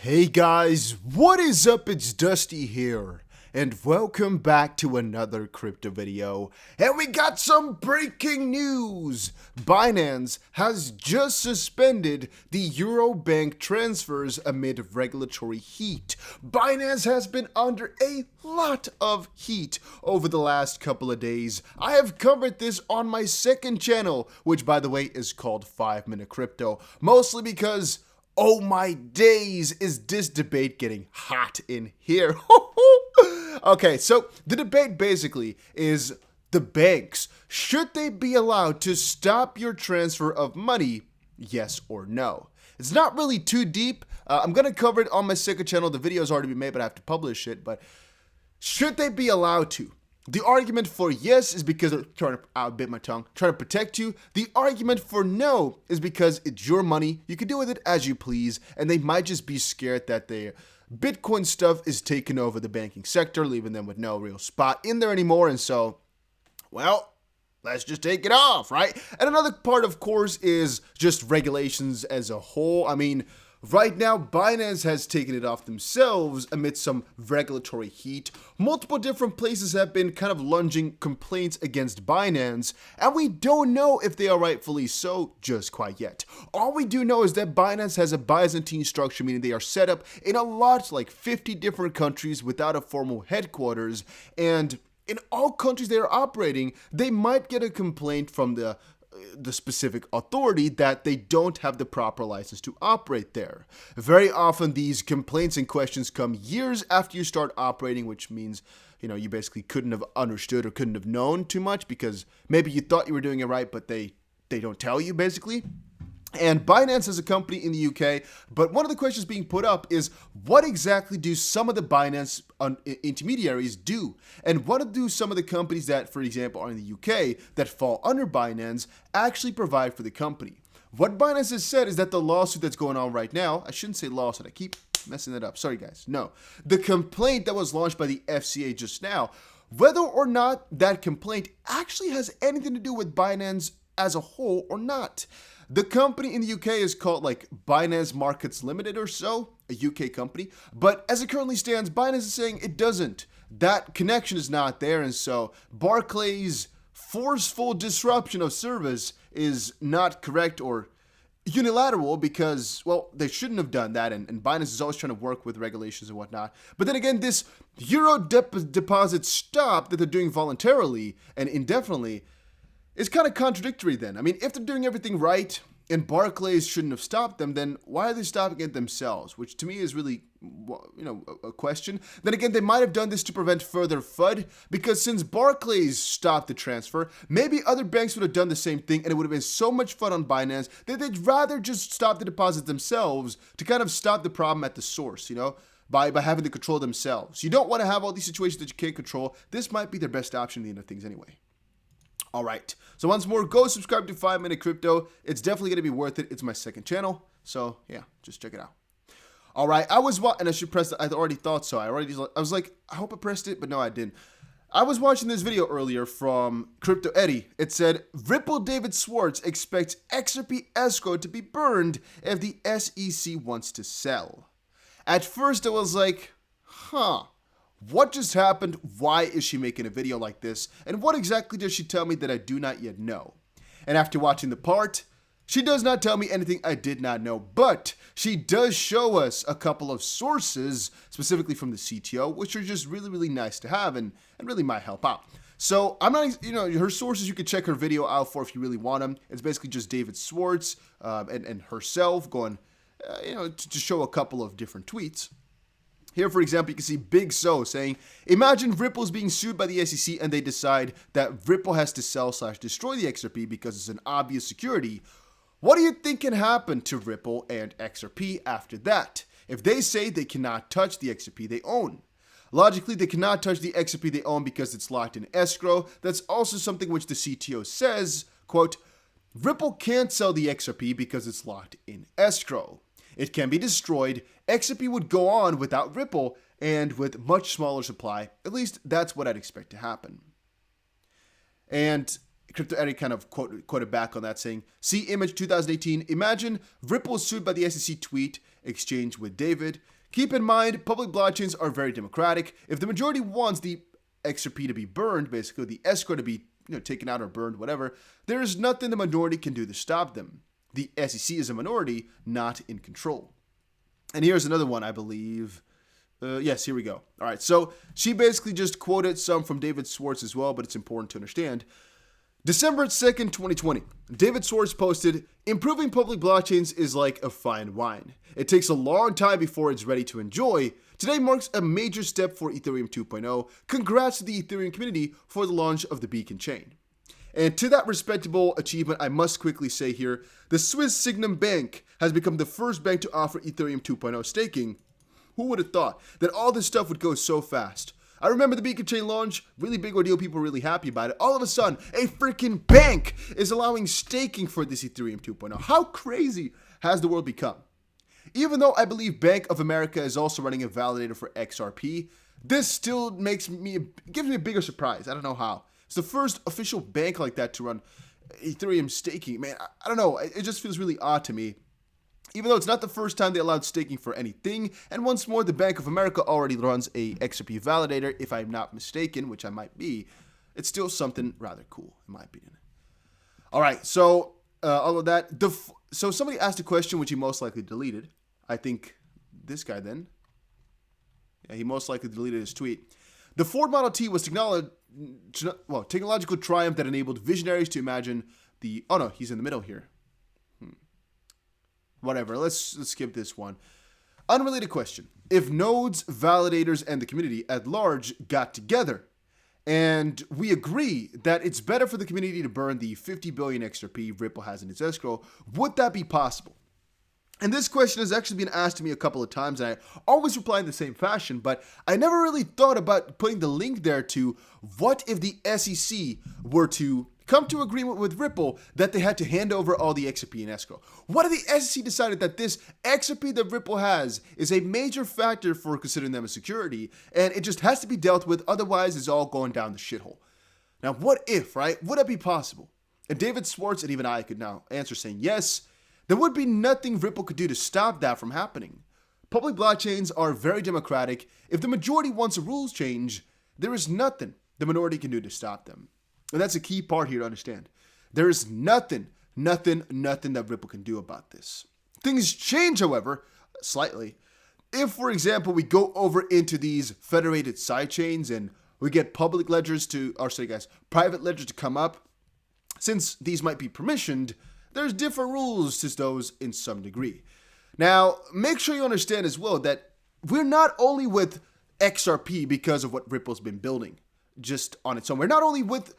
Hey guys, what is up? It's Dusty here, and welcome back to another crypto video. And we got some breaking news! Binance has just suspended the Euro bank transfers amid regulatory heat. Binance has been under a lot of heat over the last couple of days. I have covered this on my second channel, which by the way is called 5 Minute Crypto, mostly because oh my days, is this debate getting hot in here? Okay, so the debate basically is the banks. Should they be allowed to stop your transfer of money? Yes or no? It's not really too deep. I'm going to cover it on my second channel. The video's already been made, but I have to publish it. But should they be allowed to? The argument for yes is because they're trying to protect you. The argument for no is because it's your money. You can do with it as you please, and they might just be scared that their Bitcoin stuff is taking over the banking sector, leaving them with no real spot in there anymore. And so, well, let's just take it off, right? And another part, of course, is just regulations as a whole. I mean, right now, Binance has taken it off themselves amid some regulatory heat. Multiple different places have been kind of lunging complaints against Binance, and we don't know if they are rightfully so just quite yet. All we do know is that Binance has a Byzantine structure, meaning they are set up in a lot, like 50 different countries without a formal headquarters, and in all countries they are operating, they might get a complaint from the specific authority that they don't have the proper license to operate there. Very often these complaints and questions come years after you start operating, which means, you basically couldn't have understood or couldn't have known too much because maybe you thought you were doing it right, but they don't tell you basically. And Binance is a company in the UK, but one of the questions being put up is what exactly do some of the Binance intermediaries do? And what do some of the companies that, for example, are in the UK that fall under Binance actually provide for the company? What Binance has said is that the lawsuit that's going on right now, I shouldn't say lawsuit, I keep messing that up, sorry guys, no. The complaint that was launched by the FCA just now, whether or not that complaint actually has anything to do with Binance as a whole or not. The company in the UK is called like Binance Markets Limited or so, a UK company. But as it currently stands, Binance is saying it doesn't. That connection is not there. And so Barclays' forceful disruption of service is not correct or unilateral because, well, they shouldn't have done that. And Binance is always trying to work with regulations and whatnot. But then again, this Euro deposit stop that they're doing voluntarily and indefinitely is kind of contradictory then. I mean, if they're doing everything right and Barclays shouldn't have stopped them, then why are they stopping it themselves? Which to me is really, a question. Then again, they might have done this to prevent further FUD because since Barclays stopped the transfer, maybe other banks would have done the same thing and it would have been so much fun on Binance that they'd rather just stop the deposit themselves to kind of stop the problem at the source, by having the control themselves. You don't want to have all these situations that you can't control. This might be their best option at the end of things anyway. All right, so once more, go subscribe to 5 Minute Crypto. It's definitely going to be worth it. It's my second channel, so yeah, just check it out. All right, and I should press it. I already thought so. I was like, I hope I pressed it, but no, I didn't. I was watching this video earlier from Crypto Eddie. It said, Ripple David Schwartz expects XRP escrow to be burned if the SEC wants to sell. At first, I was like, what just happened? Why is she making a video like this? And what exactly does she tell me that I do not yet know? And after watching the part, she does not tell me anything I did not know, but she does show us a couple of sources, specifically from the CTO, which are just really, really nice to have and really might help out. So I'm not, her sources you could check her video out for if you really want them. It's basically just David Schwartz and herself going, to show a couple of different tweets. Here, for example, you can see Big So saying, imagine Ripple's being sued by the SEC and they decide that Ripple has to sell/destroy the XRP because it's an obvious security. What do you think can happen to Ripple and XRP after that? If they say they cannot touch the XRP they own. Logically, they cannot touch the XRP they own because it's locked in escrow. That's also something which the CTO says, quote, Ripple can't sell the XRP because it's locked in escrow. It can be destroyed, XRP would go on without Ripple, and with much smaller supply. At least that's what I'd expect to happen. And Crypto Eddie kind of quoted back on that saying, see image 2018, imagine Ripple sued by the SEC tweet exchange with David. Keep in mind, public blockchains are very democratic. If the majority wants the XRP to be burned, basically the escrow to be taken out or burned, whatever, there is nothing the minority can do to stop them. The SEC is a minority, not in control. And here's another one, I believe. Yes, here we go. All right, so she basically just quoted some from David Schwartz as well, but it's important to understand. December 2nd, 2020, David Schwartz posted, improving public blockchains is like a fine wine. It takes a long time before it's ready to enjoy. Today marks a major step for Ethereum 2.0. Congrats to the Ethereum community for the launch of the Beacon chain. And to that respectable achievement, I must quickly say here, the Swiss Signum Bank has become the first bank to offer Ethereum 2.0 staking. Who would have thought that all this stuff would go so fast? I remember the Beacon chain launch, really big ordeal, people were really happy about it. All of a sudden, a freaking bank is allowing staking for this Ethereum 2.0. How crazy has the world become? Even though I believe Bank of America is also running a validator for XRP, this still gives me a bigger surprise. I don't know how. It's the first official bank like that to run Ethereum staking. Man, I don't know. It just feels really odd to me. Even though it's not the first time they allowed staking for anything, and once more, the Bank of America already runs a XRP validator, if I'm not mistaken, which I might be, it's still something rather cool, in my opinion. All right, so all of that. So somebody asked a question, which he most likely deleted. I think this guy then. Yeah, he most likely deleted his tweet. The Ford Model T was technological triumph that enabled visionaries to imagine the... Oh, no, he's in the middle here. Whatever, let's skip this one. Unrelated question. If nodes, validators, and the community at large got together and we agree that it's better for the community to burn the 50 billion XRP Ripple has in its escrow, would that be possible? And this question has actually been asked to me a couple of times, and I always reply in the same fashion, but I never really thought about putting the link there to what if the SEC were to come to agreement with Ripple that they had to hand over all the XRP in escrow. What if the SEC decided that this XRP that Ripple has is a major factor for considering them a security, and it just has to be dealt with, otherwise it's all going down the shithole? Now, what if, right? Would that be possible? And David Schwartz and even I could now answer saying yes. There would be nothing Ripple could do to stop that from happening. Public blockchains are very democratic. If the majority wants a rules change, there is nothing the minority can do to stop them. And that's a key part here to understand. There is nothing that Ripple can do about this. Things change, however, slightly. If, for example, we go over into these federated sidechains and we get private ledgers to come up, since these might be permissioned, there's different rules to those in some degree. Now, make sure you understand as well that we're not only with XRP because of what Ripple's been building just on its own. We're not only with,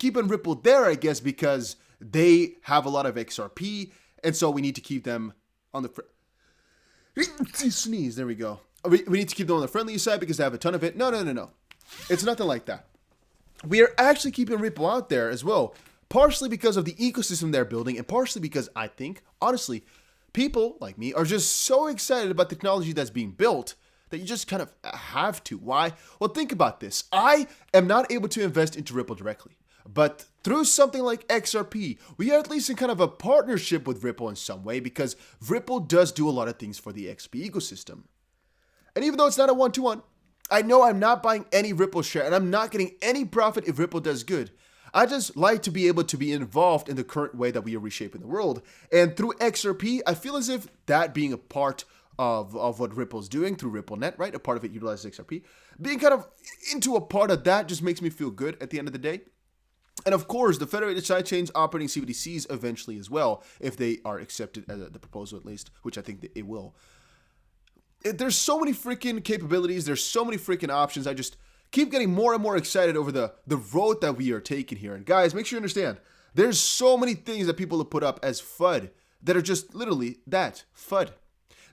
keeping Ripple there, I guess, because they have a lot of XRP, and so we need to keep them on the... Sneeze, there we go. We need to keep them on the friendly side because they have a ton of it. No. It's nothing like that. We are actually keeping Ripple out there as well, partially because of the ecosystem they're building, and partially because I think, honestly, people like me are just so excited about the technology that's being built that you just kind of have to. Why? Well, think about this. I am not able to invest into Ripple directly, but through something like XRP, we are at least in kind of a partnership with Ripple in some way, because Ripple does do a lot of things for the XP ecosystem. And even though it's not a one-to-one, I know I'm not buying any Ripple share, and I'm not getting any profit if Ripple does good. I just like to be able to be involved in the current way that we are reshaping the world. And through XRP, I feel as if that being a part of what Ripple's doing through RippleNet, right? A part of it utilizes XRP. Being kind of into a part of that just makes me feel good at the end of the day. And of course, the federated sidechains operating CBDCs eventually as well, if they are accepted as the proposal at least, which I think that it will. There's so many freaking capabilities. There's so many freaking options. I just keep getting more and more excited over the road that we are taking here. And guys, make sure you understand, there's so many things that people have put up as FUD that are just literally that, FUD.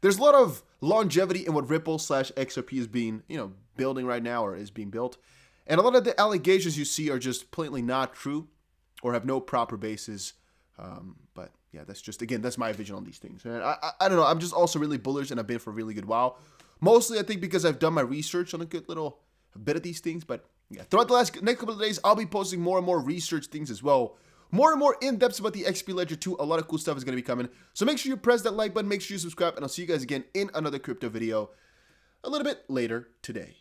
There's a lot of longevity in what Ripple/XRP is being, building right now, or is being built. And a lot of the allegations you see are just plainly not true or have no proper basis. But yeah, that's my vision on these things. And I don't know. I'm just also really bullish, and I've been for a really good while. Mostly, I think, because I've done my research on a good little bit of these things. But yeah, throughout the next couple of days, I'll be posting more and more research things as well. More and more in-depth about the XP Ledger 2. A lot of cool stuff is going to be coming. So make sure you press that like button, make sure you subscribe, and I'll see you guys again in another crypto video a little bit later today.